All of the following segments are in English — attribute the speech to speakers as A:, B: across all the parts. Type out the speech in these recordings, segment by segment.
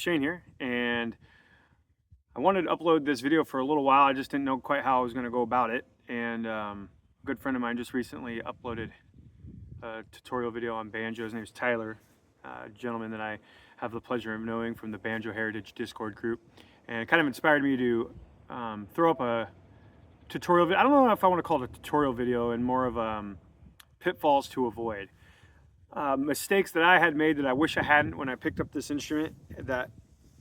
A: Shane here, and I wanted to upload this video for a little while. I just didn't know quite how I was going to go about it, and a good friend of mine just recently uploaded a tutorial video on banjo. His name is Tyler, a gentleman that I have the pleasure of knowing from the Banjo Heritage Discord group, and it kind of inspired me to throw up a tutorial video. I don't know if I want to call it a tutorial video, and more of pitfalls to avoid. Mistakes that I had made that I wish I hadn't when I picked up this instrument that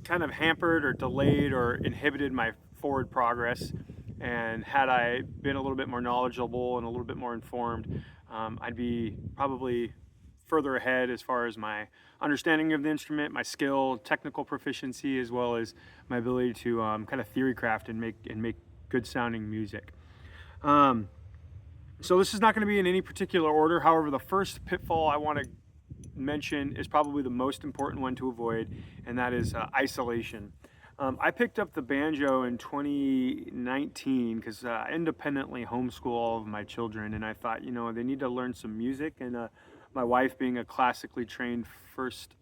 A: kind of hampered or delayed or inhibited my forward progress. And had I been a little bit more knowledgeable and a little bit more informed, I'd be probably further ahead as far as my understanding of the instrument, my skill, technical proficiency, as well as my ability to kind of theory craft and make good sounding music. So this is not going to be in any particular order. However, the first pitfall I want to mention is probably the most important one to avoid, and that is isolation. I picked up the banjo in 2019 because I independently homeschool all of my children, and I thought, you know, they need to learn some music. And my wife, being a classically trained first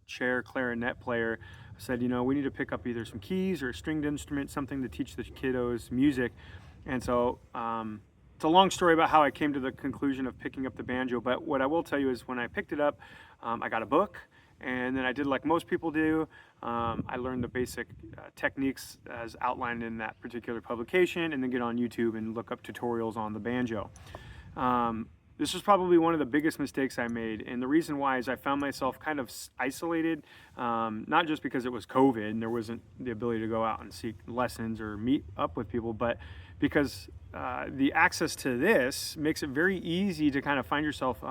A: chair clarinet player, said, you know, we need to pick up either some keys or a stringed instrument, something to teach the kiddos music. And so it's a long story about how I came to the conclusion of picking up the banjo, but what I will tell you is when I picked it up, I got a book, and then I did like most people do. I learned the basic techniques as outlined in that particular publication, and then get on YouTube and look up tutorials on the banjo. This was probably one of the biggest mistakes I made, and the reason why is I found myself kind of isolated, not just because it was COVID and there wasn't the ability to go out and seek lessons or meet up with people, but because the access to this makes it very easy to kind of find yourself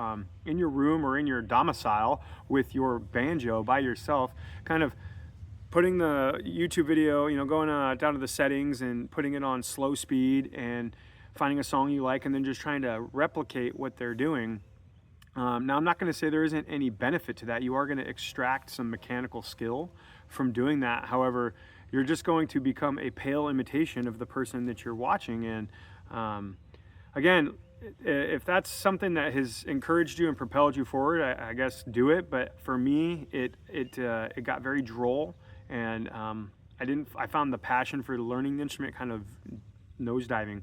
A: in your room or in your domicile with your banjo by yourself, kind of putting the YouTube video, you know, going down to the settings and putting it on slow speed and finding a song you like and then just trying to replicate what they're doing. Now, I'm not going to say there isn't any benefit to that. You are going to extract some mechanical skill from doing that. However, you're just going to become a pale imitation of the person that you're watching. And again, if that's something that has encouraged you and propelled you forward, I guess do it. But for me, it got very droll, and I found the passion for learning the instrument kind of nosediving.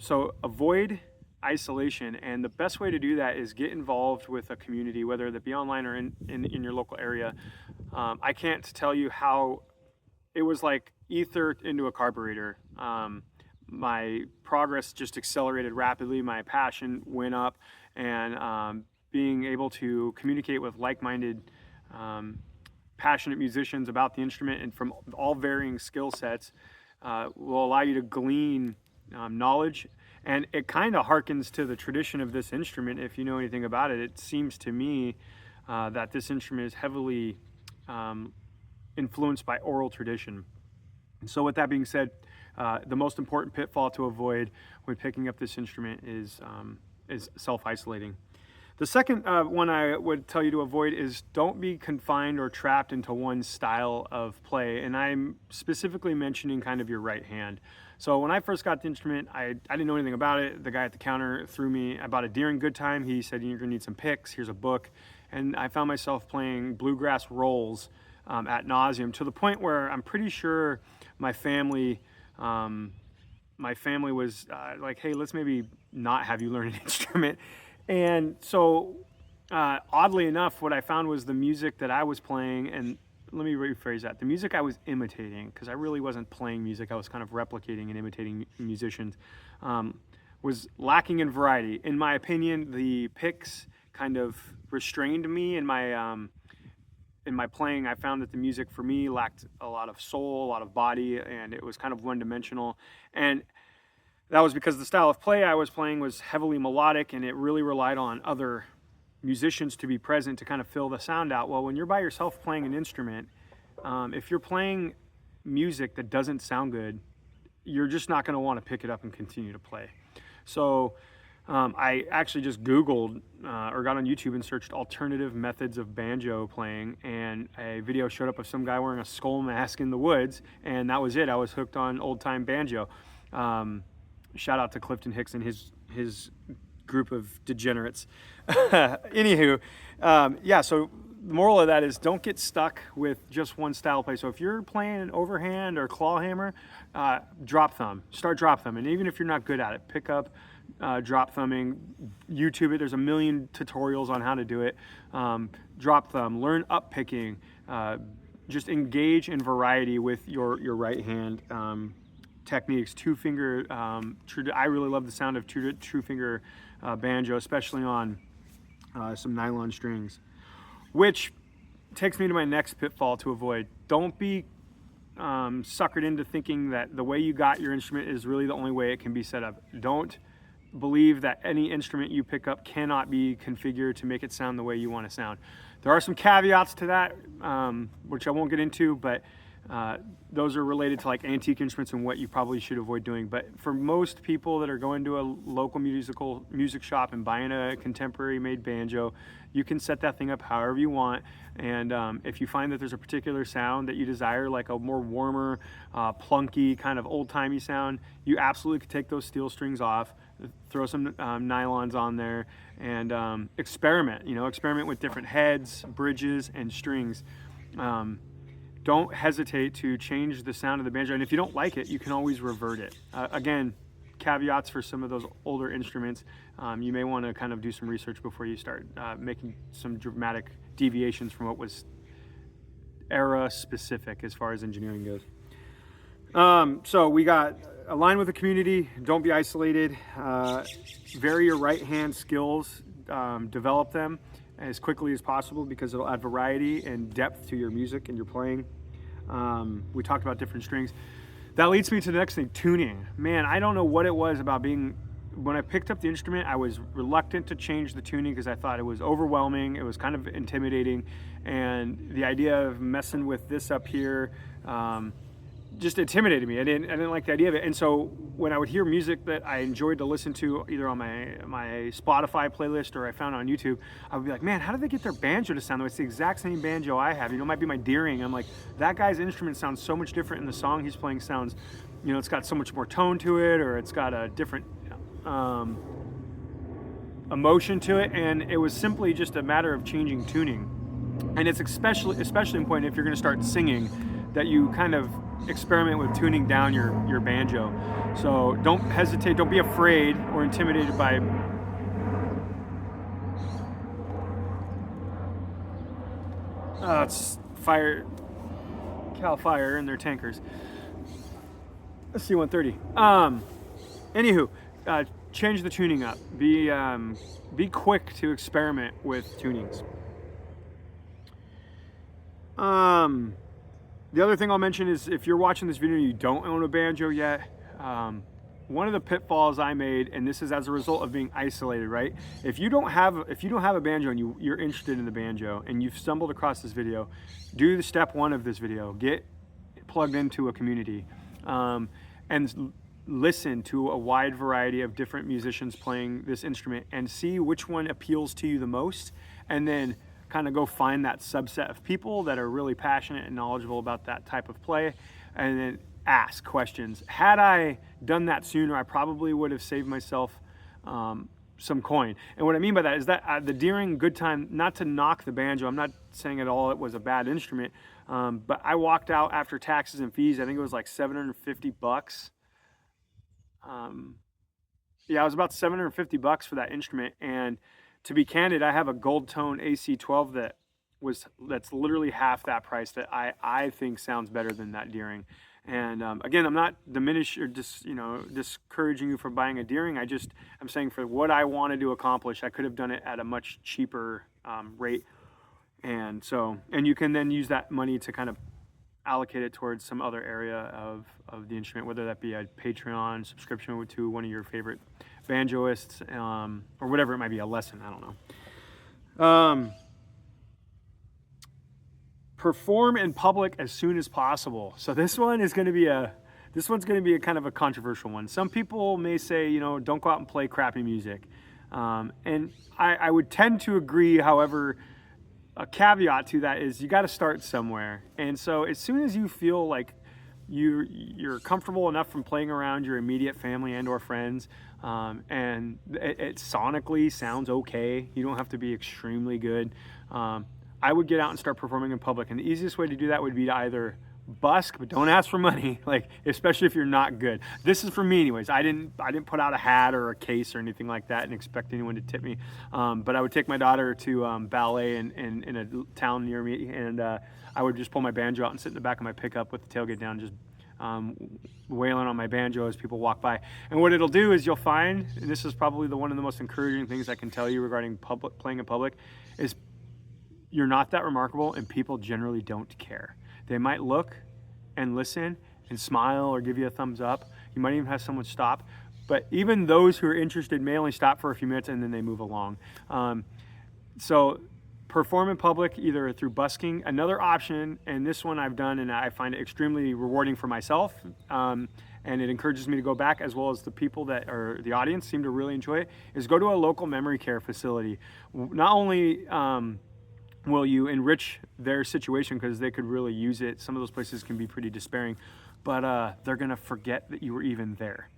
A: So avoid isolation, and the best way to do that is get involved with a community, whether that be online or in your local area. I can't tell you how it was like ether into a carburetor. My progress just accelerated rapidly. My passion went up, and being able to communicate with like-minded, passionate musicians about the instrument and from all varying skill sets will allow you to glean knowledge. And it kind of harkens to the tradition of this instrument. If you know anything about it, it seems to me that this instrument is heavily influenced by oral tradition. And so with that being said, the most important pitfall to avoid when picking up this instrument is self-isolating. The second one I would tell you to avoid is don't be confined or trapped into one style of play. And I'm specifically mentioning kind of your right hand. So when I first got the instrument, I didn't know anything about it. The guy at the counter threw me, I bought a Deering Good Time. He said, you're gonna need some picks, here's a book. And I found myself playing bluegrass rolls ad nauseum, to the point where I'm pretty sure my family was like, hey, let's maybe not have you learn an instrument. And so oddly enough, what I found was the music that I was playing, and let me rephrase that, the music I was imitating, because I really wasn't playing music, I was kind of replicating and imitating musicians, was lacking in variety. In my opinion, the picks kind of restrained me in my playing. I found that the music for me lacked a lot of soul, a lot of body, and it was kind of one-dimensional. And that was because the style of play I was playing was heavily melodic, and it really relied on other musicians to be present to kind of fill the sound out. Well, when you're by yourself playing an instrument, if you're playing music that doesn't sound good, you're just not going to want to pick it up and continue to play. So I actually just Googled or got on YouTube and searched alternative methods of banjo playing, and a video showed up of some guy wearing a skull mask in the woods, and that was it. I was hooked on old-time banjo. Shout out to Clifton Hicks and his group of degenerates. Anywho, yeah, so the moral of that is don't get stuck with just one style play. So if you're playing an overhand or claw hammer, drop thumb, start drop thumb. And even if you're not good at it, pick up drop thumbing, YouTube it. There's a million tutorials on how to do it. Drop thumb, learn up picking, just engage in variety with your right hand techniques. Two finger, I really love the sound of true finger banjo, especially on some nylon strings. Which takes me to my next pitfall to avoid. Don't be suckered into thinking that the way you got your instrument is really the only way it can be set up. Don't believe that any instrument you pick up cannot be configured to make it sound the way you want to sound. There are some caveats to that, which I won't get into, but those are related to like antique instruments and what you probably should avoid doing. But for most people that are going to a local music shop and buying a contemporary made banjo, you can set that thing up however you want. And if you find that there's a particular sound that you desire, like a more warmer, plunky kind of old-timey sound, you absolutely could take those steel strings off, throw some nylons on there, and experiment. Experiment with different heads, bridges, and strings. Don't hesitate to change the sound of the banjo, and if you don't like it, you can always revert it. Again, caveats for some of those older instruments. You may want to kind of do some research before you start making some dramatic deviations from what was era specific as far as engineering goes. So we got align with the community, don't be isolated, vary your right hand skills, develop them as quickly as possible because it'll add variety and depth to your music and your playing. We talked about different strings. That leads me to the next thing, tuning. Man, I don't know what it was about when I picked up the instrument, I was reluctant to change the tuning because I thought it was overwhelming. It was kind of intimidating. And the idea of messing with this up here just intimidated me. I didn't like the idea of it. And so when I would hear music that I enjoyed to listen to either on my Spotify playlist or I found on YouTube, I would be like, man, how did they get their banjo to sound the way? It's the exact same banjo I have. It might be my Deering. I'm like, that guy's instrument sounds so much different, and the song he's playing sounds, it's got so much more tone to it, or it's got a different emotion to it. And it was simply just a matter of changing tuning. And it's especially important if you're going to start singing that you kind of experiment with tuning down your banjo. So don't hesitate, don't be afraid or intimidated by it's Cal Fire and their tankers. C-130. Anywho, change the tuning up. Be quick to experiment with tunings. The other thing I'll mention is if you're watching this video and you don't own a banjo yet, one of the pitfalls I made, and this is as a result of being isolated, right? If you don't have a banjo and you're interested in the banjo and you've stumbled across this video, do the step one of this video. Get plugged into a community and listen to a wide variety of different musicians playing this instrument and see which one appeals to you the most, and then kind of go find that subset of people that are really passionate and knowledgeable about that type of play, and then ask questions. Had I done that sooner, I probably would have saved myself some coin. And what I mean by that is that the Deering good time, not to knock the banjo, I'm not saying at all it was a bad instrument, but I walked out after taxes and fees, I think it was like $750. Yeah, it was about $750 for that instrument. And to be candid, I have a gold tone AC12 that's literally half that price that I think sounds better than that Deering. And again, I'm not discouraging you from buying a Deering. I'm saying for what I wanted to accomplish, I could have done it at a much cheaper rate. And you can then use that money to kind of allocate it towards some other area of the instrument, whether that be a Patreon subscription to one of your favorite banjoists, or whatever it might be, a lesson, I don't know. Perform in public as soon as possible. So this one's going to be a kind of a controversial one. Some people may say, don't go out and play crappy music. And I would tend to agree. However, a caveat to that is you got to start somewhere. And so as soon as you feel like you're comfortable enough from playing around your immediate family and or friends, and it sonically sounds okay. You don't have to be extremely good. I would get out and start performing in public, and the easiest way to do that would be to either busk, but don't ask for money, like especially if you're not good. This is for me anyways. I didn't put out a hat or a case or anything like that and expect anyone to tip me, but I would take my daughter to ballet in a town near me, and I would just pull my banjo out and sit in the back of my pickup with the tailgate down, just wailing on my banjo as people walk by. And what it'll do is you'll find, and this is probably one of the most encouraging things I can tell you regarding playing in public, is you're not that remarkable, and people generally don't care. They might look and listen and smile or give you a thumbs up. You might even have someone stop. But even those who are interested may only stop for a few minutes and then they move along. So perform in public either through busking. Another option, and this one I've done and I find it extremely rewarding for myself, and it encourages me to go back, as well as the people that are the audience seem to really enjoy it, is go to a local memory care facility. Not only will you enrich their situation, because they could really use it. Some of those places can be pretty despairing, but they're gonna forget that you were even there.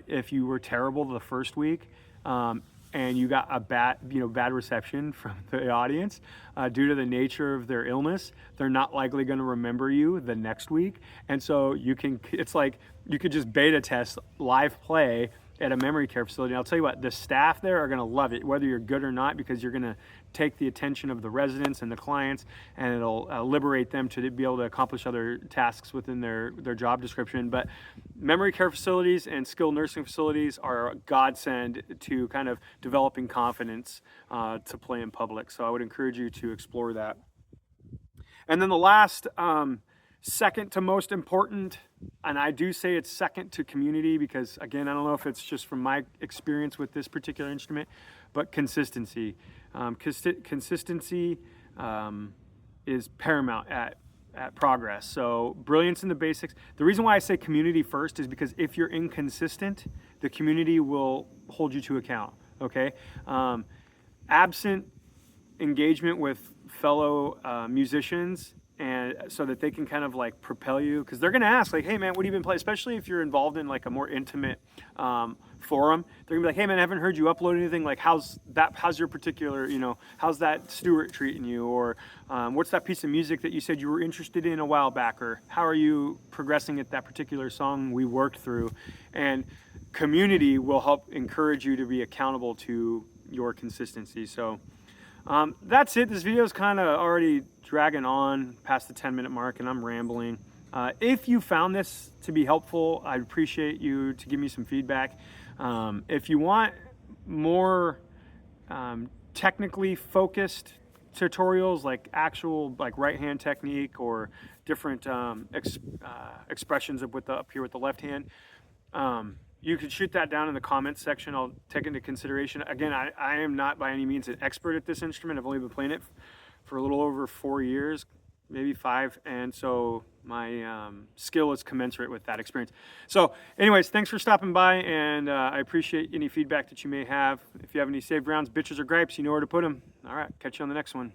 A: If you were terrible the first week, and you got a bad reception from the audience due to the nature of their illness, they're not likely going to remember you the next week. And so it's like you could just beta test live play at a memory care facility. And I'll tell you what, the staff there are going to love it, whether you're good or not, because you're going to take the attention of the residents and the clients, and it'll liberate them to be able to accomplish other tasks within their job description. But memory care facilities and skilled nursing facilities are a godsend to kind of developing confidence to play in public. So I would encourage you to explore that. And then the last, second to most important, and I do say it's second to community, because again, I don't know if it's just from my experience with this particular instrument, but consistency. Consistency is paramount at progress. So brilliance in the basics. The reason why I say community first is because if you're inconsistent, the community will hold you to account, okay? Absent engagement with fellow musicians, and so that they can kind of like propel you, because they're going to ask like, hey man, what have you been playing? Especially if you're involved in like a more intimate forum, they're gonna be like, hey man, I haven't heard you upload anything. Like, how's your particular, how's that Stewart treating you? Or what's that piece of music that you said you were interested in a while back? Or how are you progressing at that particular song we worked through? And community will help encourage you to be accountable to your consistency. So that's it. This video is kind of already dragging on past the 10-minute mark, and I'm rambling. If you found this to be helpful, I'd appreciate you to give me some feedback. If you want more technically focused tutorials, like actual right hand technique or different expressions of up here with the left hand, you can shoot that down in the comments section. I'll take it into consideration. Again, I am not by any means an expert at this instrument. I've only been playing it for a little over 4 years, maybe 5, and so my skill is commensurate with that experience. So anyways, thanks for stopping by, and I appreciate any feedback that you may have. If you have any saved rounds, bitches, or gripes, you know where to put them. All right, catch you on the next one.